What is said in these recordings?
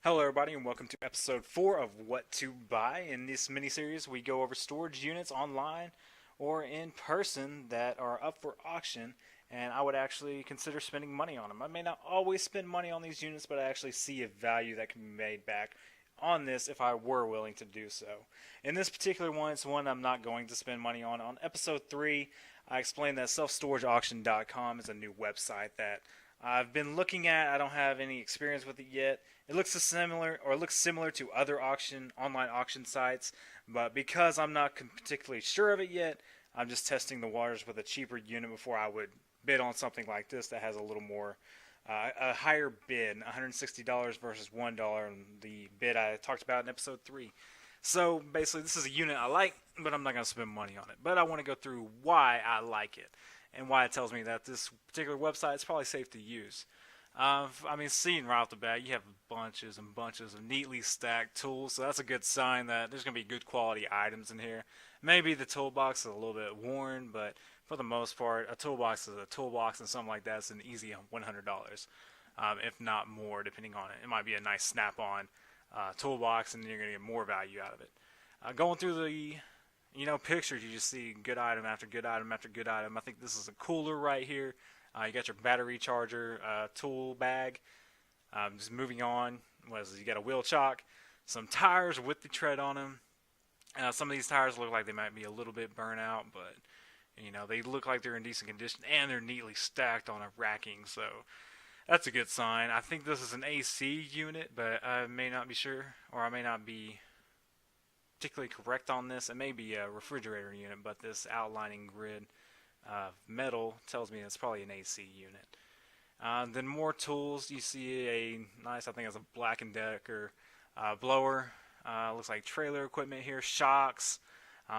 Hello, everybody, and welcome to episode 4 of What to Buy. In this mini-series, we go over storage units online or in person that are up for auction, and I would actually consider spending money on them. I may not always spend money on these units, but I actually see a value that can be made back on this if I were willing to do so. In this particular one, it's one I'm not going to spend money on. On episode 3, I explained that selfstorageauction.com is a new website that I've been looking at. I don't have any experience with it yet. It looks similar to other online auction sites, but because I'm not particularly sure of it yet, I'm just testing the waters with a cheaper unit before I would bid on something like this that has a little more a higher bid, $160 versus $1 on the bid I talked about in episode 3. So basically, this is a unit I like, but I'm not going to spend money on it. But I want to go through why I like it and why it tells me that this particular website is probably safe to use. Seeing right off the bat, you have bunches and bunches of neatly stacked tools, so that's a good sign that there's going to be good quality items in here. Maybe the toolbox is a little bit worn, but for the most part, a toolbox is a toolbox, and something like that is an easy $100, if not more, depending on it. It might be a nice snap-on toolbox, and you're going to get more value out of it. Going through the pictures, you just see good item after good item after good item. I think this is a cooler right here. You got your battery charger, tool bag. Just moving on, you got a wheel chock, some tires with the tread on them. Some of these tires look like they might be a little bit burnt out, but they look like they're in decent condition, and they're neatly stacked on a racking, so that's a good sign. I think this is an AC unit, but I may not be sure, or I may not be particularly correct on this. It may be a refrigerator unit, but this outlining grid metal tells me it's probably an AC unit. Then more tools. You see a nice, I think it's a Black & Decker blower. Looks like trailer equipment here, shocks.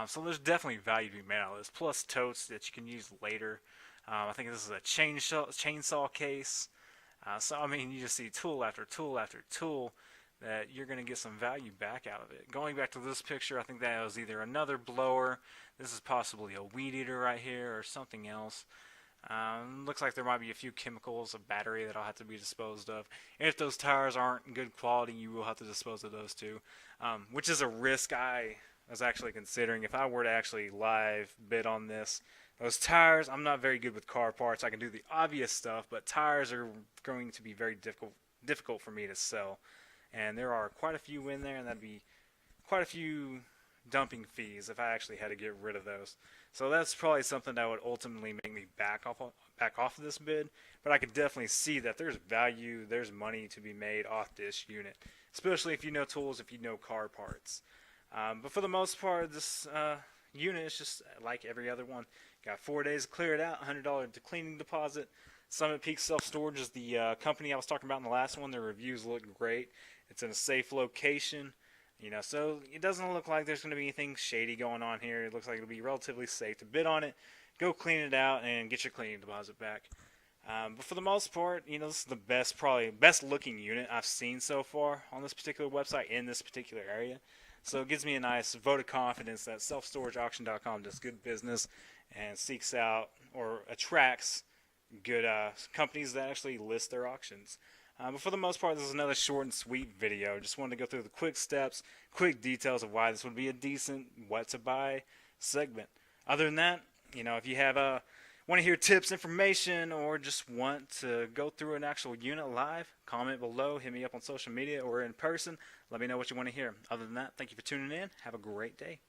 So there's definitely value to be made out of this. Plus totes that you can use later. I think this is a chainsaw case. You just see tool after tool after tool that you're going to get some value back out of it. Going back to this picture, I think that was either another blower. This is possibly a weed eater right here or something else. Looks like there might be a few chemicals, a battery that'll have to be disposed of. And if those tires aren't good quality, you will have to dispose of those too, which is a risk I was actually considering. If I were to actually live bid on this, those tires, I'm not very good with car parts. I can do the obvious stuff, but tires are going to be very difficult for me to sell. And there are quite a few in there, and that'd be quite a few dumping fees if I actually had to get rid of those. So that's probably something that would ultimately make me back off of this bid. But I could definitely see that there's value, there's money to be made off this unit, especially if you know tools, if you know car parts. But for the most part, this unit is just like every other one. Got 4 days to clear it out, $100 to cleaning deposit. Summit Peak Self Storage is the company I was talking about in the last one. Their reviews look great. It's in a safe location, so it doesn't look like there's going to be anything shady going on here. It looks like it'll be relatively safe to bid on it, go clean it out, and get your cleaning deposit back. But for the most part, this is the probably best looking unit I've seen so far on this particular website in this particular area. So it gives me a nice vote of confidence that selfstorageauction.com does good business and seeks out or attracts good companies that actually list their auctions. But for the most part, this is another short and sweet video. Just wanted to go through the quick steps, quick details of why this would be a decent what to buy segment. Other than that, if you have want to hear tips, information, or just want to go through an actual unit live, comment below, hit me up on social media or in person. Let me know what you want to hear. Other than that, thank you for tuning in. Have a great day.